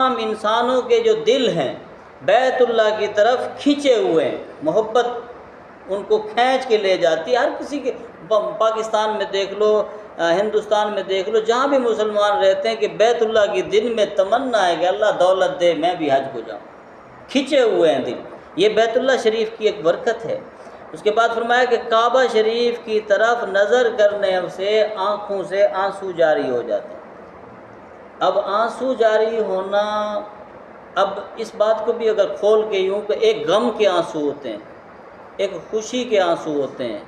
تمام انسانوں کے جو دل ہیں بیت اللہ کی طرف کھینچے ہوئے ہیں، محبت ان کو کھینچ کے لے جاتی ہے۔ ہر کسی کے پاکستان میں دیکھ لو، ہندوستان میں دیکھ لو، جہاں بھی مسلمان رہتے ہیں کہ بیت اللہ کی دل میں تمنا ہے کہ اللہ دولت دے میں بھی حج کو جاؤں، کھینچے ہوئے ہیں دل۔ یہ بیت اللہ شریف کی ایک برکت ہے۔ اس کے بعد فرمایا کہ کعبہ شریف کی طرف نظر کرنے سے آنکھوں سے آنسو جاری ہو جاتے ہیں۔ اب آنسو جاری ہونا، اب اس بات کو بھی اگر کھول کے یوں کہ ایک غم کے آنسو ہوتے ہیں، ایک خوشی کے آنسو ہوتے ہیں،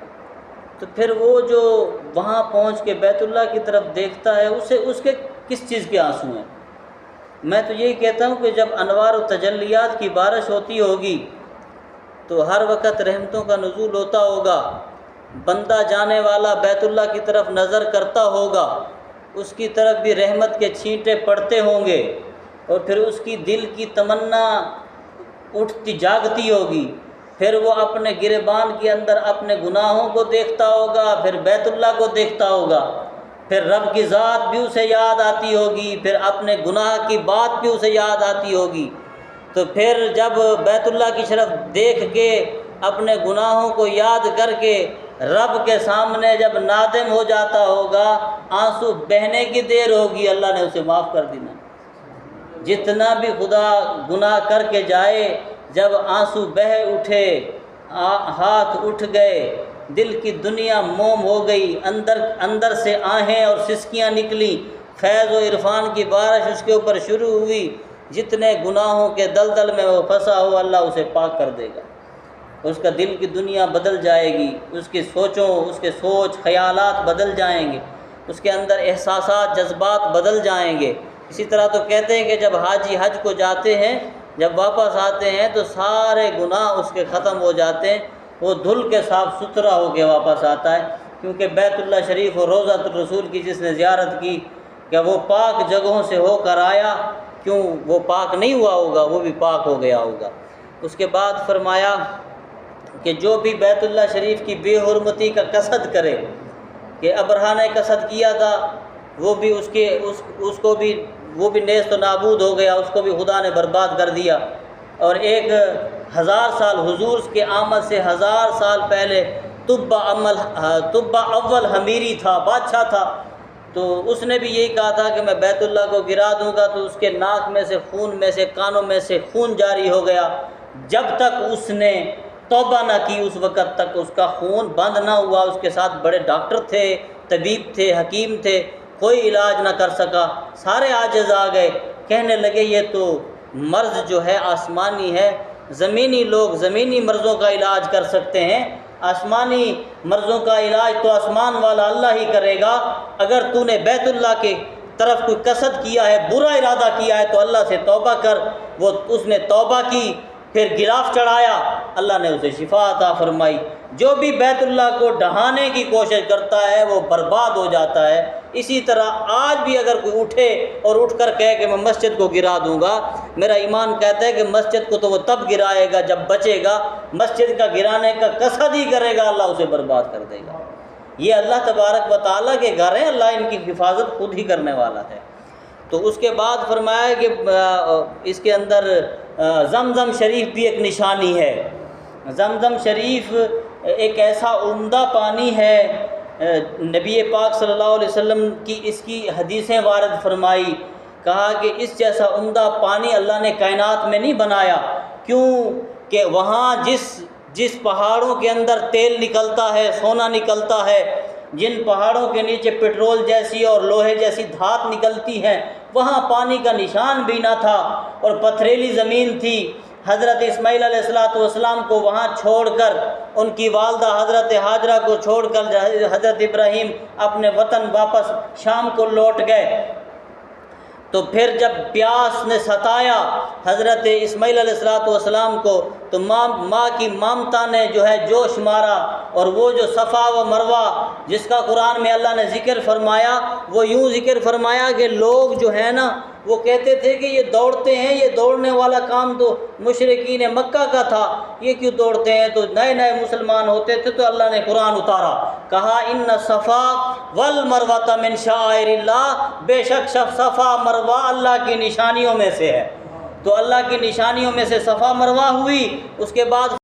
تو پھر وہ جو وہاں پہنچ کے بیت اللہ کی طرف دیکھتا ہے اس کے کس چیز کے آنسو ہیں؟ میں تو یہی کہتا ہوں کہ جب انوار و تجلیات کی بارش ہوتی ہوگی تو ہر وقت رحمتوں کا نزول ہوتا ہوگا، بندہ جانے والا بیت اللہ کی طرف نظر کرتا ہوگا، اس کی طرف بھی رحمت کے چھینٹے پڑتے ہوں گے، اور پھر اس کی دل کی تمنا اٹھتی جاگتی ہوگی، پھر وہ اپنے گریبان کے اندر اپنے گناہوں کو دیکھتا ہوگا، پھر بیت اللہ کو دیکھتا ہوگا، پھر رب کی ذات بھی اسے یاد آتی ہوگی، پھر اپنے گناہ کی بات بھی اسے یاد آتی ہوگی، تو پھر جب بیت اللہ کی طرف دیکھ کے اپنے گناہوں کو یاد کر کے رب کے سامنے جب نادم ہو جاتا ہوگا، آنسو بہنے کی دیر ہوگی، اللہ نے اسے معاف کر دینا۔ جتنا بھی خدا گناہ کر کے جائے، جب آنسو بہہ اٹھے، ہاتھ اٹھ گئے، دل کی دنیا موم ہو گئی، اندر سے آہیں اور سسکیاں نکلی، فیض و عرفان کی بارش اس کے اوپر شروع ہوئی، جتنے گناہوں کے دلدل میں وہ پھنسا ہو اللہ اسے پاک کر دے گا، اس کا دل کی دنیا بدل جائے گی، اس کے سوچ خیالات بدل جائیں گے، اس کے اندر احساسات جذبات بدل جائیں گے۔ اسی طرح تو کہتے ہیں کہ جب حاجی حج کو جاتے ہیں، جب واپس آتے ہیں تو سارے گناہ اس کے ختم ہو جاتے ہیں، وہ دھل کے صاف ستھرا ہو کے واپس آتا ہے، کیونکہ بیت اللہ شریف اور روضۃ الرسول کی جس نے زیارت کی کہ وہ پاک جگہوں سے ہو کر آیا، کیوں وہ پاک نہیں ہوا ہوگا، وہ بھی پاک ہو گیا ہوگا۔ اس کے بعد فرمایا کہ جو بھی بیت اللہ شریف کی بے حرمتی کا قصد کرے، کہ ابرہہ نے قصد کیا تھا، وہ بھی وہ بھی نیست و نابود ہو گیا، اس کو بھی خدا نے برباد کر دیا۔ اور 1000 سال حضور کے آمد سے 1000 سال پہلے تبا اول حمیری تھا، بادشاہ تھا، تو اس نے بھی یہی کہا تھا کہ میں بیت اللہ کو گرا دوں گا، تو اس کے ناک میں سے خون میں سے کانوں میں سے خون جاری ہو گیا، جب تک اس نے توبہ نہ کی اس وقت تک اس کا خون بند نہ ہوا۔ اس کے ساتھ بڑے ڈاکٹر تھے، طبیب تھے، حکیم تھے، کوئی علاج نہ کر سکا، سارے عاجز آ گئے، کہنے لگے یہ تو مرض جو ہے آسمانی ہے، زمینی لوگ زمینی مرضوں کا علاج کر سکتے ہیں، آسمانی مرضوں کا علاج تو آسمان والا اللہ ہی کرے گا۔ اگر تو نے بیت اللہ کے طرف کوئی قصد کیا ہے، برا ارادہ کیا ہے، تو اللہ سے توبہ کر۔ اس نے توبہ کی، پھر غلاف چڑھایا، اللہ نے اسے شفا عطا فرمائی۔ جو بھی بیت اللہ کو ڈھانے کی کوشش کرتا ہے وہ برباد ہو جاتا ہے۔ اسی طرح آج بھی اگر کوئی اٹھے اور اٹھ کر کہے کہ میں مسجد کو گرا دوں گا، میرا ایمان کہتا ہے کہ مسجد کو تو وہ تب گرائے گا جب بچے گا، مسجد کا گرانے کا قصد ہی کرے گا اللہ اسے برباد کر دے گا۔ یہ اللہ تبارک و تعالیٰ کے گھر ہیں، اللہ ان کی حفاظت خود ہی کرنے والا ہے۔ تو اس کے بعد فرمایا کہ اس کے اندر زمزم شریف بھی ایک نشانی ہے۔ زمزم شریف ایک ایسا عمدہ پانی ہے، نبی پاک صلی اللہ علیہ وسلم کی اس کی حدیثیں وارد فرمائی، کہا کہ اس جیسا عمدہ پانی اللہ نے کائنات میں نہیں بنایا، کیوں کہ وہاں جس پہاڑوں کے اندر تیل نکلتا ہے، سونا نکلتا ہے، جن پہاڑوں کے نیچے پٹرول جیسی اور لوہے جیسی دھات نکلتی ہے، وہاں پانی کا نشان بھی نہ تھا، اور پتھریلی زمین تھی۔ حضرت اسماعیل علیہ السلام کو وہاں چھوڑ کر، ان کی والدہ حضرت ہاجرہ کو چھوڑ کر حضرت ابراہیم اپنے وطن واپس شام کو لوٹ گئے، تو پھر جب پیاس نے ستایا حضرت اسماعیل علیہ السلام کو، تو ماں کی ممتا نے جو ہے جوش مارا، اور وہ جو صفا و مروہ جس کا قرآن میں اللہ نے ذکر فرمایا، وہ یوں ذکر فرمایا کہ لوگ جو ہیں نا وہ کہتے تھے کہ یہ دوڑتے ہیں، یہ دوڑنے والا کام تو مشرکین مکہ کا تھا، یہ کیوں دوڑتے ہیں؟ تو نئے نئے مسلمان ہوتے تھے تو اللہ نے قرآن اتارا، کہا ان صفا والمروہ من شعائر اللہ، بے شک صفا مروہ اللہ کی نشانیوں میں سے ہے۔ تو اللہ کی نشانیوں میں سے صفا مروہ ہوئی، اس کے بعد